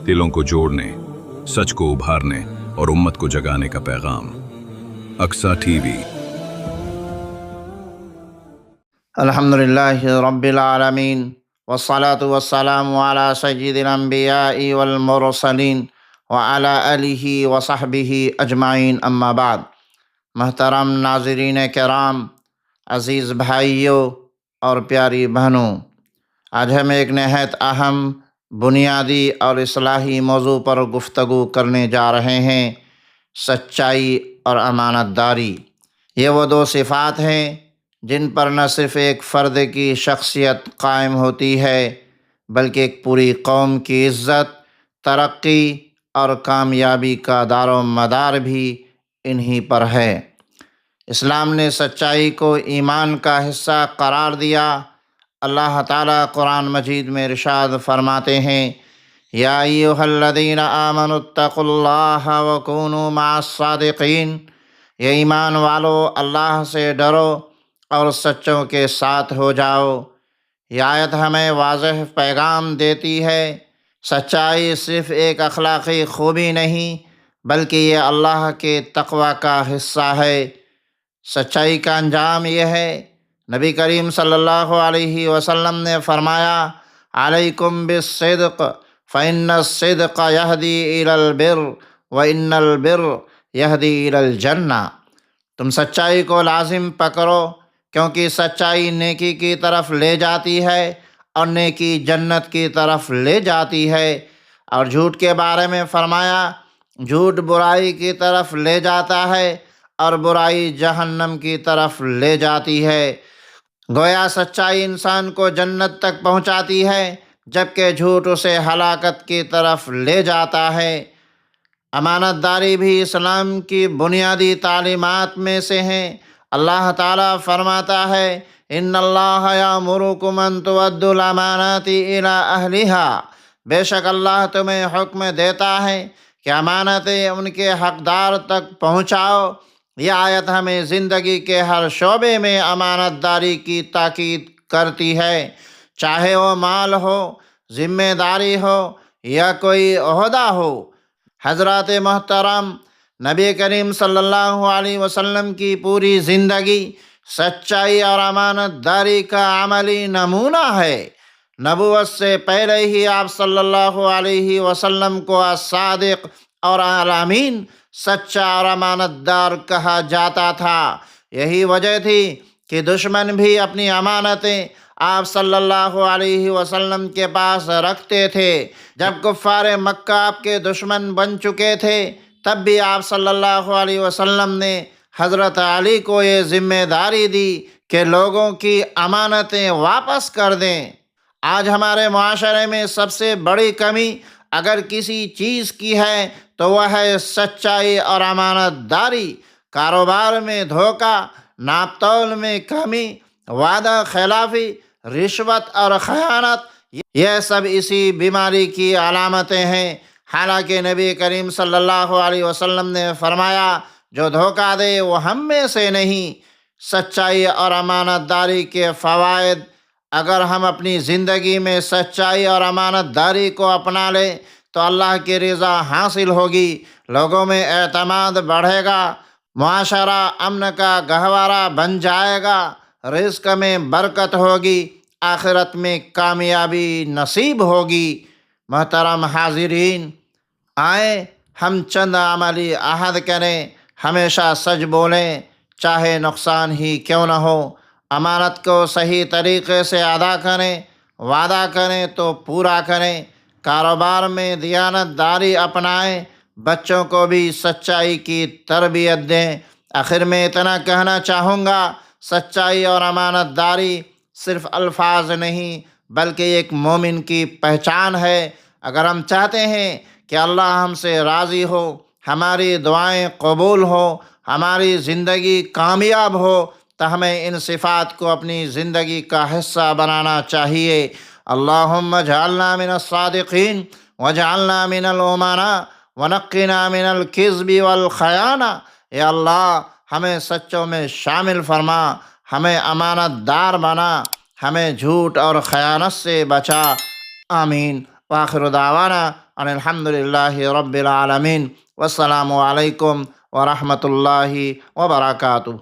دلوں کو جوڑنے، سچ کو ابھارنے اور امت کو جگانے کا پیغام۔ Aqsa T V. الحمدللہ رب العالمین والصلاة والسلام علی سید الانبیاء والمرسلین وعلی آلہ وصحبہ اجمعین، اما بعد۔ محترم ناظرین کرام، عزیز بھائیوں اور پیاری بہنوں، آج ہم ایک نہایت اہم، بنیادی اور اصلاحی موضوع پر گفتگو کرنے جا رہے ہیں: سچائی اور امانت داری۔ یہ وہ دو صفات ہیں جن پر نہ صرف ایک فرد کی شخصیت قائم ہوتی ہے بلکہ ایک پوری قوم کی عزت، ترقی اور کامیابی کا دار و مدار بھی انہی پر ہے۔ اسلام نے سچائی کو ایمان کا حصہ قرار دیا۔ اللہ تعالیٰ قرآن مجید میں ارشاد فرماتے ہیں: یا ایھا الذین آمنوا اتقوا اللہ وکونوا مع الصادقین۔ یہ ایمان والو، اللہ سے ڈرو اور سچوں کے ساتھ ہو جاؤ۔ یہ آیت ہمیں واضح پیغام دیتی ہے، سچائی صرف ایک اخلاقی خوبی نہیں بلکہ یہ اللہ کے تقوی کا حصہ ہے۔ سچائی کا انجام یہ ہے، نبی کریم صلی اللہ علیہ وسلم نے فرمایا: علیکم بالصدق فإن الصدق یہدی الی البر وإن البر یہدی الی الجنہ۔ تم سچائی کو لازم پکڑو، کیونکہ سچائی نیکی کی طرف لے جاتی ہے اور نیکی جنت کی طرف لے جاتی ہے۔ اور جھوٹ کے بارے میں فرمایا: جھوٹ برائی کی طرف لے جاتا ہے اور برائی جہنم کی طرف لے جاتی ہے۔ گویا سچائی انسان کو جنت تک پہنچاتی ہے جبکہ جھوٹ اسے ہلاکت کی طرف لے جاتا ہے۔ امانت داری بھی اسلام کی بنیادی تعلیمات میں سے ہیں۔ اللہ تعالیٰ فرماتا ہے: ان اللہ یأمرکم ان تؤدوا الامانات الی اہلہا۔ بے شک اللہ تمہیں حکم دیتا ہے کہ امانتیں ان کے حقدار تک پہنچاؤ۔ یہ آیت ہمیں زندگی کے ہر شعبے میں امانت داری کی تاکید کرتی ہے، چاہے وہ مال ہو، ذمہ داری ہو یا کوئی عہدہ ہو۔ حضرات محترم، نبی کریم صلی اللہ علیہ وسلم کی پوری زندگی سچائی اور امانت داری کا عملی نمونہ ہے۔ نبوت سے پہلے ہی آپ صلی اللہ علیہ وسلم کو الصادق اور الامین، سچا اور امانت دار کہا جاتا تھا۔ یہی وجہ تھی کہ دشمن بھی اپنی امانتیں آپ صلی اللہ علیہ وسلم کے پاس رکھتے تھے۔ جب کفار مکہ آپ کے دشمن بن چکے تھے تب بھی آپ صلی اللہ علیہ وسلم نے حضرت علی کو یہ ذمہ داری دی کہ لوگوں کی امانتیں واپس کر دیں۔ آج ہمارے معاشرے میں سب سے بڑی کمی اگر کسی چیز کی ہے تو وہ ہے سچائی اور امانت داری۔ کاروبار میں دھوکہ، ناپ تول میں کمی، وعدہ خلافی، رشوت اور خیانت، یہ سب اسی بیماری کی علامتیں ہیں۔ حالانکہ نبی کریم صلی اللہ علیہ وسلم نے فرمایا: جو دھوکہ دے وہ ہم میں سے نہیں۔ سچائی اور امانت داری کے فوائد: اگر ہم اپنی زندگی میں سچائی اور امانت داری کو اپنا لیں تو اللہ کی رضا حاصل ہوگی، لوگوں میں اعتماد بڑھے گا، معاشرہ امن کا گہوارہ بن جائے گا، رزق میں برکت ہوگی، آخرت میں کامیابی نصیب ہوگی۔ محترم حاضرین، آئیں ہم چند عملی عہد کریں، ہمیشہ سچ بولیں چاہے نقصان ہی کیوں نہ ہو، امانت کو صحیح طریقے سے ادا کریں، وعدہ کریں تو پورا کریں، کاروبار میں دیانت داری اپنائیں، بچوں کو بھی سچائی کی تربیت دیں۔ آخر میں اتنا کہنا چاہوں گا، سچائی اور امانت داری صرف الفاظ نہیں بلکہ ایک مومن کی پہچان ہے۔ اگر ہم چاہتے ہیں کہ اللہ ہم سے راضی ہو، ہماری دعائیں قبول ہو، ہماری زندگی کامیاب ہو، تو ہمیں ان صفات کو اپنی زندگی کا حصہ بنانا چاہیے۔ اللہم اجعلنا من الصادقین واجعلنا من الامناء ونقنا من الکذب والخیانہ۔ اے اللہ، ہمیں سچوں میں شامل فرما، ہمیں امانت دار بنا، ہمیں جھوٹ اور خیانت سے بچا۔ آمین۔ وآخر دعوانا ان الحمد للہ رب العالمین، والسلام علیکم ورحمۃ اللہ وبرکاتہ۔